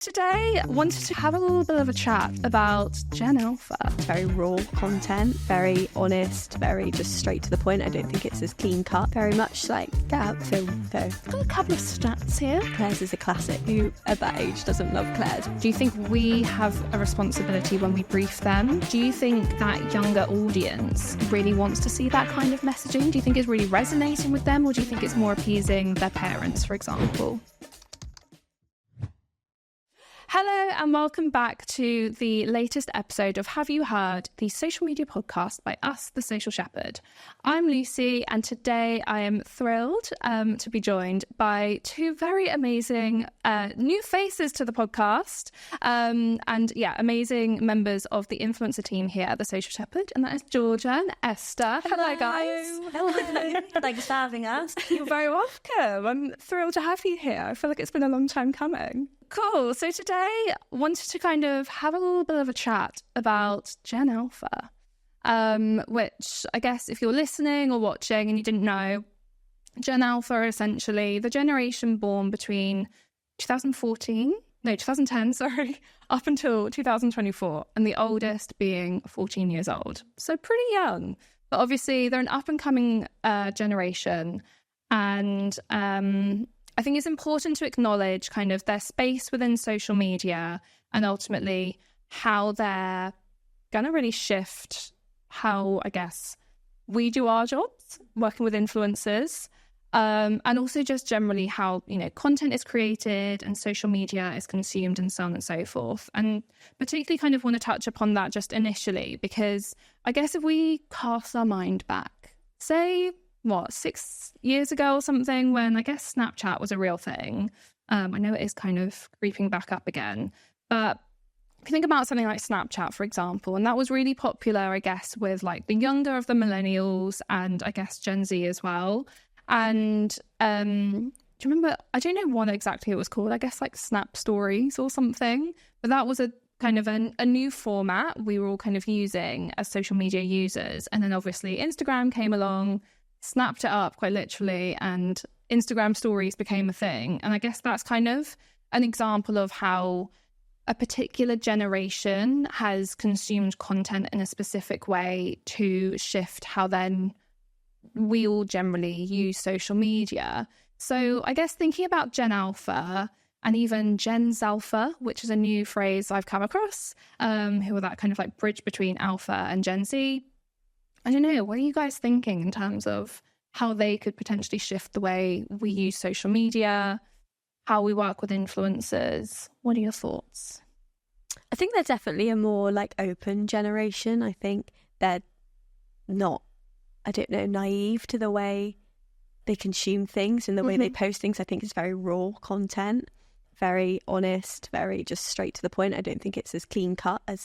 Today, I wanted to have a little bit of a chat about Gen Alpha. Very raw content, very honest, very just straight to the point. I don't think it's as clean cut. Very much like get out, film, go. I've got a couple of stats here. Claire's is a classic. Who at that age doesn't love Claire's? Do you think we have a responsibility when we brief them? Do you think that younger audience really wants to see that kind of messaging? Do you think it's really resonating with them, or do you think it's more appeasing their parents, for example? Hello and welcome back to the latest episode of Have You Heard, the social media podcast by us, The Social Shepherd. I'm Lucy, and today I am thrilled to be joined by two very amazing new faces to the podcast and amazing members of the influencer team here at The Social Shepherd, and that is Georgia and Esther. Hello guys. Hello. Thanks for having us. You're very welcome. I'm thrilled to have you here. I feel like it's been a long time coming. Cool. So today I wanted to kind of have a little bit of a chat about Gen Alpha, which I guess if you're listening or watching and you didn't know, Gen Alpha are essentially the generation born between 2010, up until 2024, and the oldest being 14 years old. So pretty young, but obviously they're an up and coming generation, and I think it's important to acknowledge kind of their space within social media and ultimately how they're going to really shift how, I guess, we do our jobs working with influencers, and also just generally how, content is created and social media is consumed and so on and so forth. And particularly kind of want to touch upon that just initially, because I guess if we cast our mind back, say, 6 years ago or something, when I guess Snapchat was a real thing. I know it is kind of creeping back up again, but if you think about something like Snapchat, for example, and that was really popular, I guess, with like the younger of the millennials and I guess Gen Z as well. And do you remember, I don't know what exactly it was called, I guess like Snap Stories or something, but that was a kind of a new format we were all kind of using as social media users. And then obviously Instagram came along, snapped it up quite literally, and Instagram stories became a thing. And I guess that's kind of an example of how a particular generation has consumed content in a specific way to shift how then we all generally use social media. So I guess thinking about Gen Alpha and even Gen Zalpha, which is a new phrase I've come across, who are that kind of like bridge between Alpha and Gen Z. I don't know, what are you guys thinking in terms of how they could potentially shift the way we use social media, how we work with influencers? What are your thoughts? I think they're definitely a more like open generation. I think they're not, naive to the way they consume things and the way they post things. I think it's very raw content, very honest, very just straight to the point. I don't think it's as clean cut as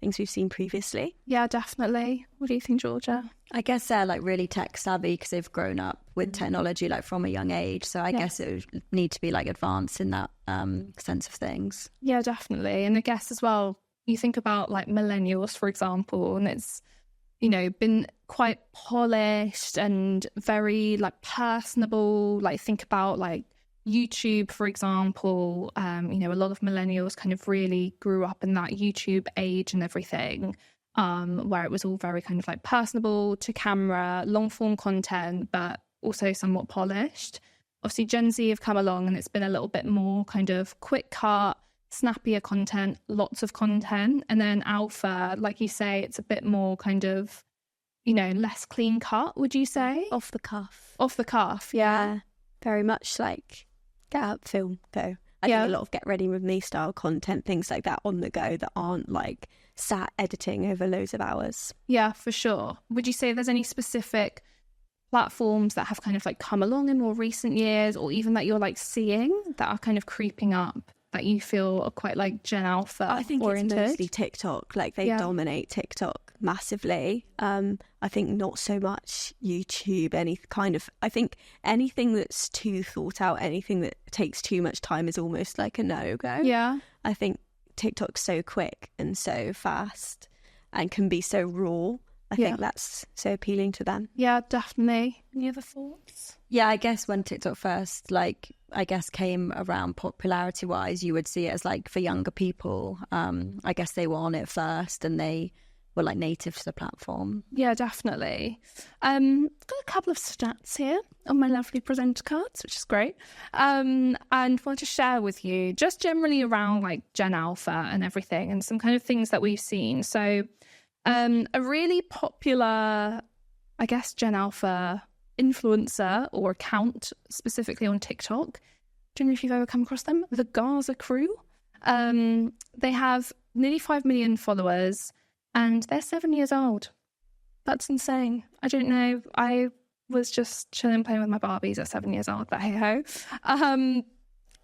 things we've seen previously. Yeah, definitely. What do you think, Georgia? I guess they're like really tech savvy because they've grown up with technology like from a young age. So I guess it would need to be like advanced in that sense of things. Yeah, definitely. And I guess as well, you think about like millennials, for example, and it's, been quite polished and very like personable. Like think about like YouTube, for example, a lot of millennials kind of really grew up in that YouTube age and everything, where it was all very kind of like personable to camera, long form content, but also somewhat polished. Obviously, Gen Z have come along and it's been a little bit more kind of quick cut, snappier content, lots of content. And then Alpha, like you say, it's a bit more kind of, less clean cut, would you say? Off the cuff. Off the cuff, yeah. Very much like get out, film, go. I think a lot of get ready with me style content, things like that on the go that aren't like sat editing over loads of hours. Yeah, for sure. Would you say there's any specific platforms that have kind of like come along in more recent years, or even that you're like seeing that are kind of creeping up that you feel are quite like Gen Alpha I think oriented? It's mostly TikTok. Like they dominate TikTok massively. I think not so much YouTube, I think anything that's too thought out, anything that takes too much time is almost like a no-go. Yeah. I think TikTok's so quick and so fast and can be so raw I think that's so appealing to them. Yeah, definitely. Any other thoughts? Yeah, I guess when TikTok first, like, I guess came around popularity wise, you would see it as like for younger people. I guess they were on it first and they were like native to the platform. Yeah, definitely. Got a couple of stats here on my lovely presenter cards, which is great. And want to share with you just generally around like Gen Alpha and everything and some kind of things that we've seen. So a really popular, I guess, Gen Alpha influencer or account specifically on TikTok. Don't know if you've ever come across them, the Gaza Crew. They have nearly 5 million followers and they're 7 years old. That's insane. I don't know. I was just chilling playing with my Barbies at 7 years old, but hey ho.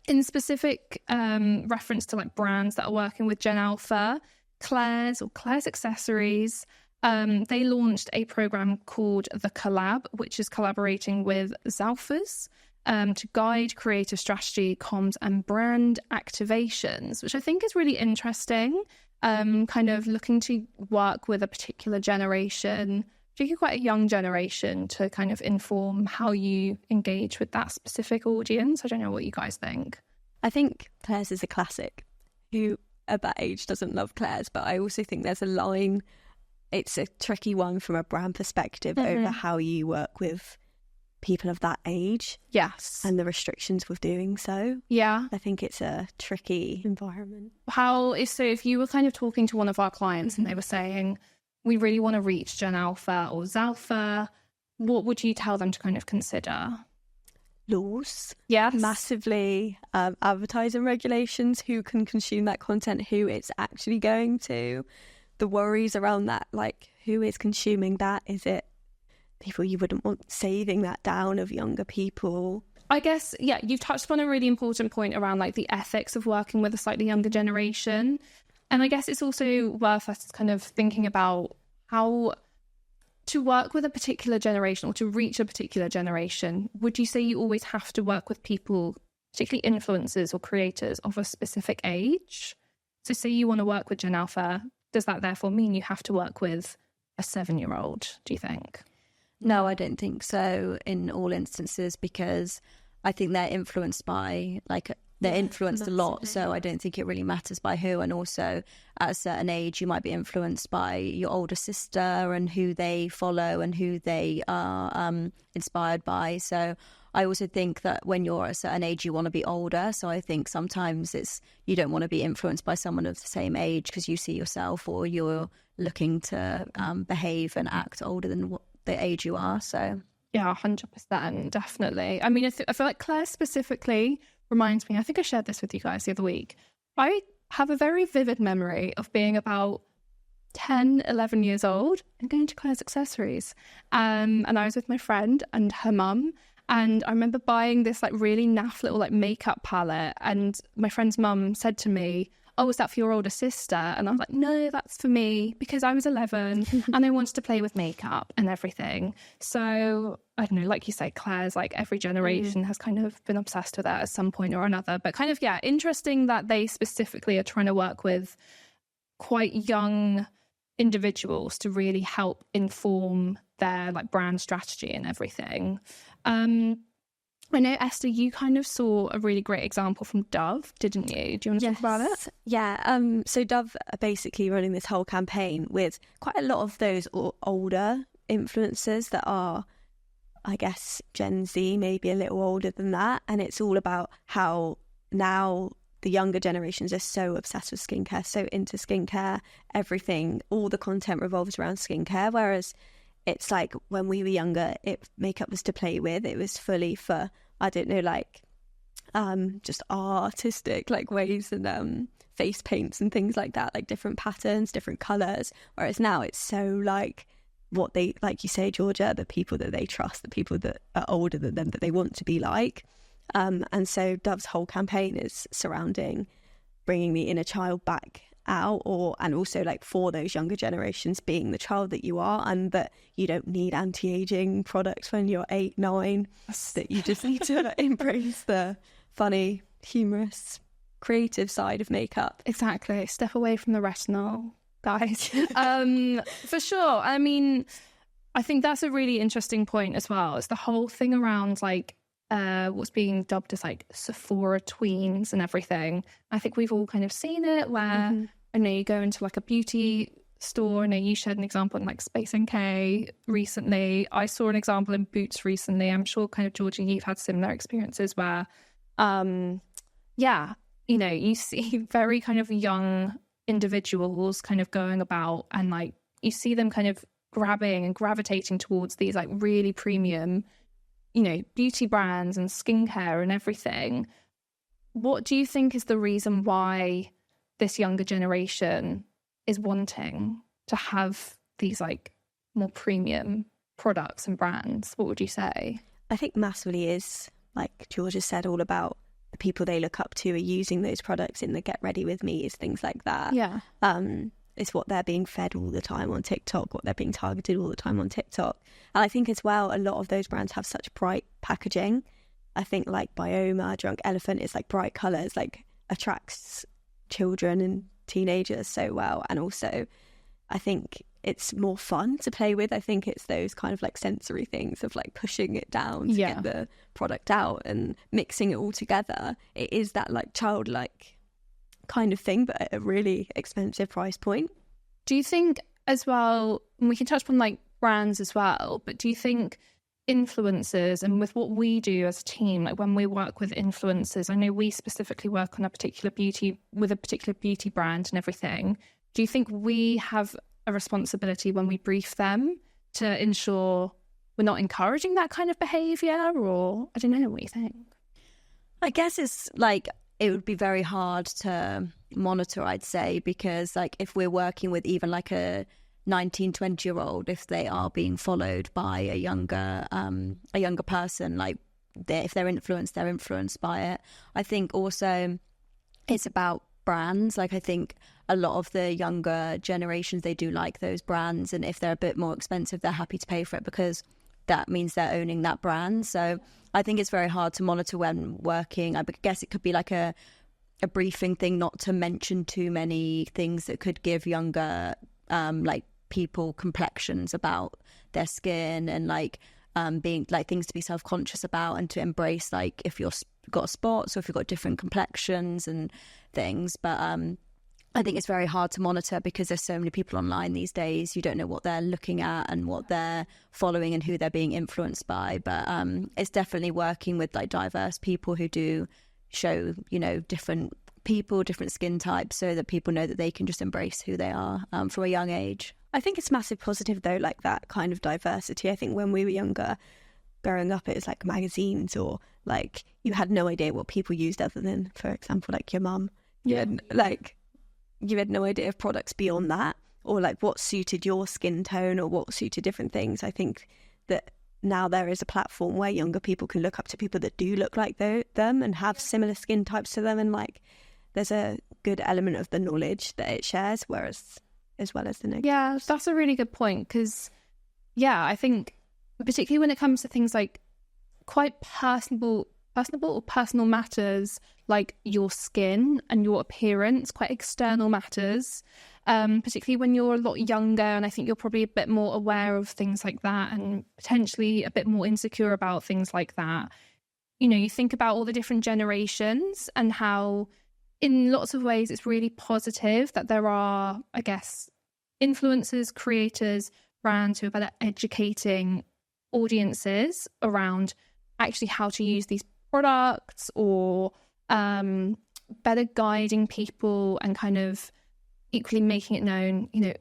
In specific reference to like brands that are working with Gen Alpha, Claire's Accessories, they launched a program called The Collab, which is collaborating with Zalfas to guide creative strategy, comms and brand activations, which I think is really interesting. Kind of looking to work with a particular generation, particularly quite a young generation, to kind of inform how you engage with that specific audience. I don't know what you guys think. I think Claire's is a classic. Who at that age doesn't love Claire's? But I also think there's a line. It's a tricky one from a brand perspective over how you work with people of that age. Yes. And the restrictions with doing so. Yeah. I think it's a tricky environment. So if you were kind of talking to one of our clients and they were saying, we really want to reach Gen Alpha or Zalpha, what would you tell them to kind of consider? Laws. Yes. Massively. Advertising regulations, who can consume that content, who it's actually going to. The worries around that, like who is consuming that? Is it people you wouldn't want saving that down of younger people? I guess, yeah, you've touched upon a really important point around like the ethics of working with a slightly younger generation. And I guess it's also worth us kind of thinking about how to work with a particular generation or to reach a particular generation. Would you say you always have to work with people, particularly influencers or creators of a specific age? So say you want to work with Gen Alpha, does that therefore mean you have to work with a 7-year-old, do you think? No, I don't think so in all instances, because I think they're influenced by, like, they're influenced a lot. So I don't think it really matters by who. And also at a certain age, you might be influenced by your older sister and who they follow and who they are inspired by. So I also think that when you're at a certain age, you want to be older. So I think sometimes you don't want to be influenced by someone of the same age because you see yourself or you're looking to behave and act older than what the age you are. So yeah, 100%, definitely. I mean, I feel like Claire specifically reminds me, I think I shared this with you guys the other week. I have a very vivid memory of being about 10, 11 years old and going to Claire's Accessories. And I was with my friend and her mum. And I remember buying this like really naff little like makeup palette. And my friend's mum said to me, "Oh, is that for your older sister?" And I was like, "No, that's for me," because I was 11 and I wanted to play with makeup and everything. So I don't know, like you say, Claire's, like every generation has kind of been obsessed with that at some point or another. But kind of, yeah, interesting that they specifically are trying to work with quite young individuals to really help inform their like brand strategy and everything. I know, Esther, you kind of saw a really great example from Dove, didn't you? Do you want to talk about it? Yeah. So Dove are basically running this whole campaign with quite a lot of those older influencers that are, I guess, Gen Z, maybe a little older than that. And it's all about how now the younger generations are so obsessed with skincare, so into skincare, everything, all the content revolves around skincare. Whereas it's like when we were younger, makeup was to play with. It was fully for, I don't know, like just artistic like ways and face paints and things like that, like different patterns, different colours. Whereas now it's so like what they, like you say, Georgia, the people that they trust, the people that are older than them that they want to be like. And so Dove's whole campaign is surrounding bringing the inner child back out, and also like for those younger generations, being the child that you are, and that you don't need anti-aging products when you're 8, 9, that you just need to embrace the funny, humorous, creative side of makeup. Exactly. Step away from the retinol. guys. For sure. I mean, I think that's a really interesting point as well. It's the whole thing around like what's being dubbed as like Sephora tweens and everything. I think we've all kind of seen it where I know you go into like a beauty store. I know you shared an example in like Space NK recently. I saw an example in Boots recently. I'm sure kind of Georgie, you've had similar experiences where you know, you see very kind of young individuals kind of going about and like you see them kind of grabbing and gravitating towards these like really premium, you know, beauty brands and skincare and everything. What do you think is the reason why this younger generation is wanting to have these like more premium products and brands? What would you say? I think massively is, like Georgia said, all about the people they look up to are using those products in the Get Ready With Me, is things like that. Yeah. It's what they're being fed all the time on TikTok, what they're being targeted all the time on TikTok. And I think as well, a lot of those brands have such bright packaging. I think like Bioma, Drunk Elephant is like bright colours, like attracts children and teenagers so well. And also I think it's more fun to play with. I think it's those kind of like sensory things of like pushing it down to get the product out and mixing it all together. It is that like childlike kind of thing, but at a really expensive price point. Do you think as well, and we can touch on like brands as well, but do you think influencers, and with what we do as a team, like when we work with influencers, I know we specifically work on a particular beauty brand and everything. Do you think we have a responsibility when we brief them to ensure we're not encouraging that kind of behaviour? Or I don't know, what you think? I guess it's like it would be very hard to monitor, I'd say, because like if we're working with even like a 19, 20-year-old, if they are being followed by a younger person, like if they're influenced by it. I think also it's about brands. Like I think a lot of the younger generations, they do like those brands, and if they're a bit more expensive, they're happy to pay for it because that means they're owning that brand. So I think it's very hard to monitor when working. I guess it could be like a briefing thing, not to mention too many things that could give younger like people complexions about their skin, and like being like things to be self-conscious about, and to embrace like if you've got spots or if you've got different complexions and things. But I think it's very hard to monitor because there's so many people online these days. You don't know what they're looking at and what they're following and who they're being influenced by. But it's definitely working with like diverse people who do show, you know, different people, different skin types, so that people know that they can just embrace who they are from a young age. I think it's massive positive though, like that kind of diversity. I think when we were younger, growing up, it was like magazines, or like you had no idea what people used other than, for example, like your mum. You had no idea of products beyond that, or like what suited your skin tone or what suited different things. I think that now there is a platform where younger people can look up to people that do look like them and have similar skin types to them, and like there's a good element of the knowledge that it shares, whereas as well as the negative. Yeah, that's a really good point, because I think particularly when it comes to things like quite personal matters, like your skin and your appearance, quite external matters, particularly when you're a lot younger, and I think you're probably a bit more aware of things like that and potentially a bit more insecure about things like that. You know, you think about all the different generations and how in lots of ways it's really positive that there are, I guess, influencers, creators, brands who are better educating audiences around actually how to use these products, or better guiding people and kind of equally making it known, you know,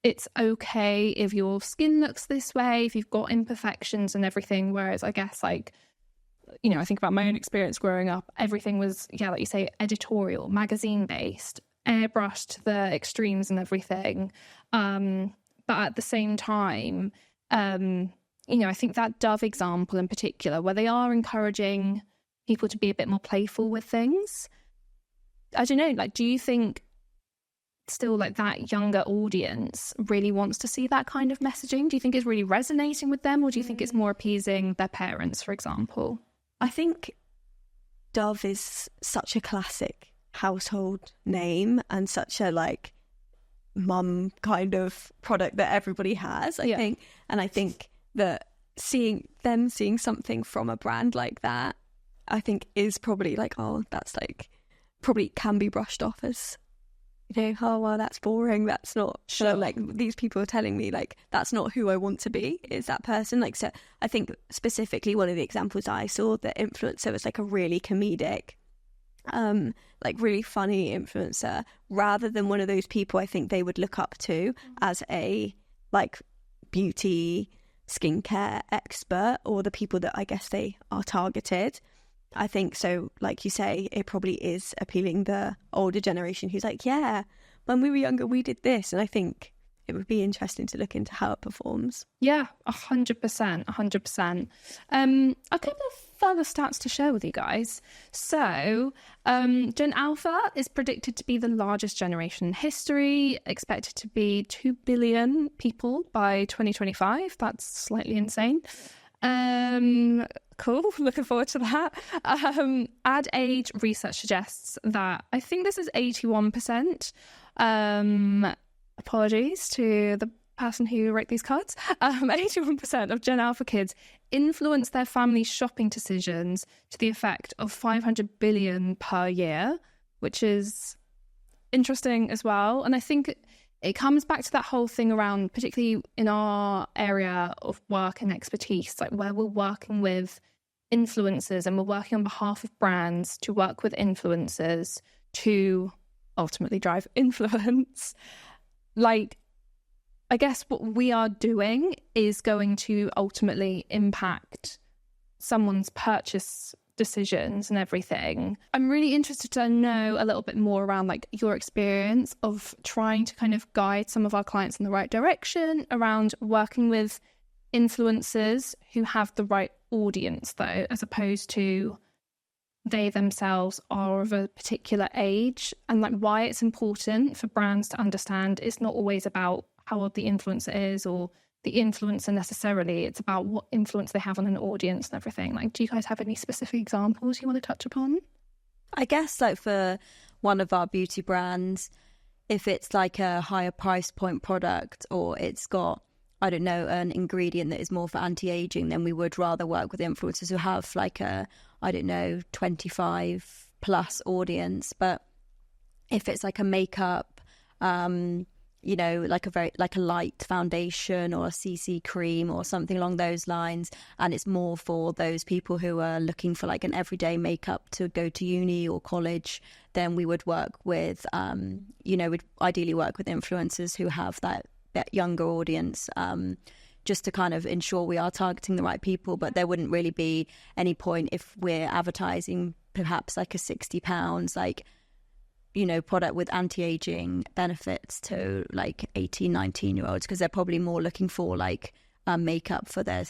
it's okay if your skin looks this way, if you've got imperfections and everything. Whereas I guess, like, you know, I think about my own experience growing up, everything was, like you say, editorial, magazine based, airbrushed to the extremes and everything. But at the same time, you know, I think that Dove example in particular, where they are encouraging people to be a bit more playful with things, I don't know, like, do you think still like that younger audience really wants to see that kind of messaging? Do you think it's really resonating with them, or do you think it's more appeasing their parents, for example? I think Dove is such a classic household name and such a like mum kind of product that everybody has, I think. And I think that seeing something from a brand like that, I think is probably like, oh, that's like, probably can be brushed off as, you know, oh, well, that's boring. That's not, sure. Like, these people are telling me, like, that's not who I want to be, is that person. Like, so I think specifically one of the examples I saw, the influencer was like a really comedic, like really funny influencer, rather than one of those people I think they would look up to as a like beauty skincare expert, or the people that I guess they are targeted. I think so, like you say, it probably is appealing the older generation who's like, yeah, when we were younger we did this, and I think it would be interesting to look into how it performs. Yeah, 100%, 100%. A couple of further stats to share with you guys. So, Gen Alpha is predicted to be the largest generation in history, expected to be 2 billion people by 2025. That's slightly insane. Cool, looking forward to that. Ad age research suggests that, I think this is 81%. Apologies to the person who wrote these cards. 81% of Gen Alpha kids influence their family's shopping decisions to the effect of 500 billion per year, which is interesting as well. And I think it comes back to that whole thing around, particularly in our area of work and expertise, like where we're working with influencers and we're working on behalf of brands to work with influencers to ultimately drive influence. Like, I guess what we are doing is going to ultimately impact someone's purchase decisions and everything. I'm really interested to know a little bit more around like your experience of trying to kind of guide some of our clients in the right direction around working with influencers who have the right audience, though, as opposed to they themselves are of a particular age, and like why it's important for brands to understand it's not always about how old the influencer is or the influencer necessarily. It's about what influence they have on an audience and everything. Like, do you guys have any specific examples you want to touch upon? I guess like for one of our beauty brands, if it's like a higher price point product or it's got, I don't know, an ingredient that is more for anti-aging, then we would rather work with influencers who have like a, I don't know, 25 plus audience. But if it's like a makeup, you know, like a light foundation or a CC cream or something along those lines, and it's more for those people who are looking for like an everyday makeup to go to uni or college, then we would work with, you know, we'd ideally work with influencers who have that younger audience, just to kind of ensure we are targeting the right people. But there wouldn't really be any point if we're advertising perhaps like a £60 like, you know, product with anti-aging benefits to like 18, 19-year-olds, because they're probably more looking for like makeup for their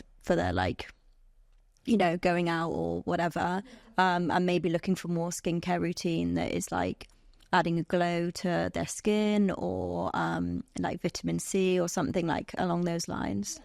like, you know, going out or whatever, and maybe looking for more skincare routine that is like adding a glow to their skin or like vitamin C or something like along those lines.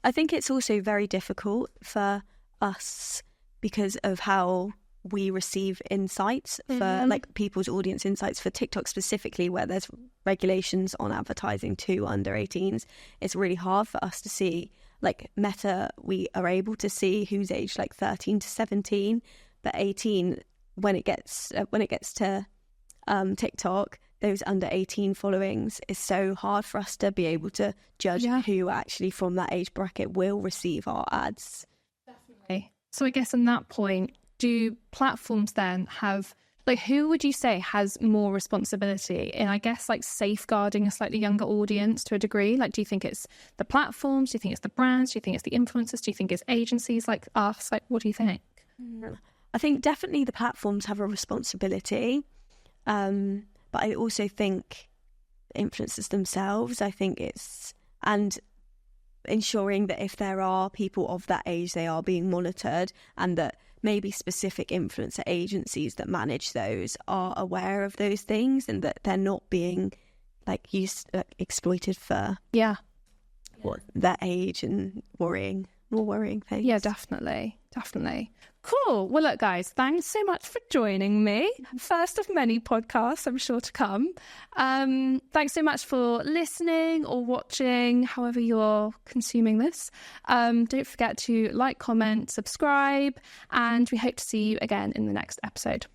I think it's also very difficult for us because of how we receive insights for like people's audience insights for TikTok specifically, where there's regulations on advertising to under 18s. It's really hard for us to see, like Meta, we are able to see who's aged like 13 to 17, but 18, when it gets to TikTok, those under 18 followings, is so hard for us to be able to judge who actually from that age bracket will receive our ads. Definitely. So I guess on that point, do platforms then have, like, who would you say has more responsibility in, I guess, like safeguarding a slightly younger audience to a degree? Like, do you think it's the platforms? Do you think it's the brands? Do you think it's the influencers? Do you think it's agencies like us? Like, what do you think? I think definitely the platforms have a responsibility. But I also think the influencers themselves, I think it's, and ensuring that if there are people of that age, they are being monitored, and that maybe specific influencer agencies that manage those are aware of those things, and that they're not being like exploited for what their age and more worrying things. Yeah, definitely. Cool. Well, look, guys, thanks so much for joining me. First of many podcasts, I'm sure, to come. Thanks so much for listening or watching, however you're consuming this. Don't forget to like, comment, subscribe, and we hope to see you again in the next episode.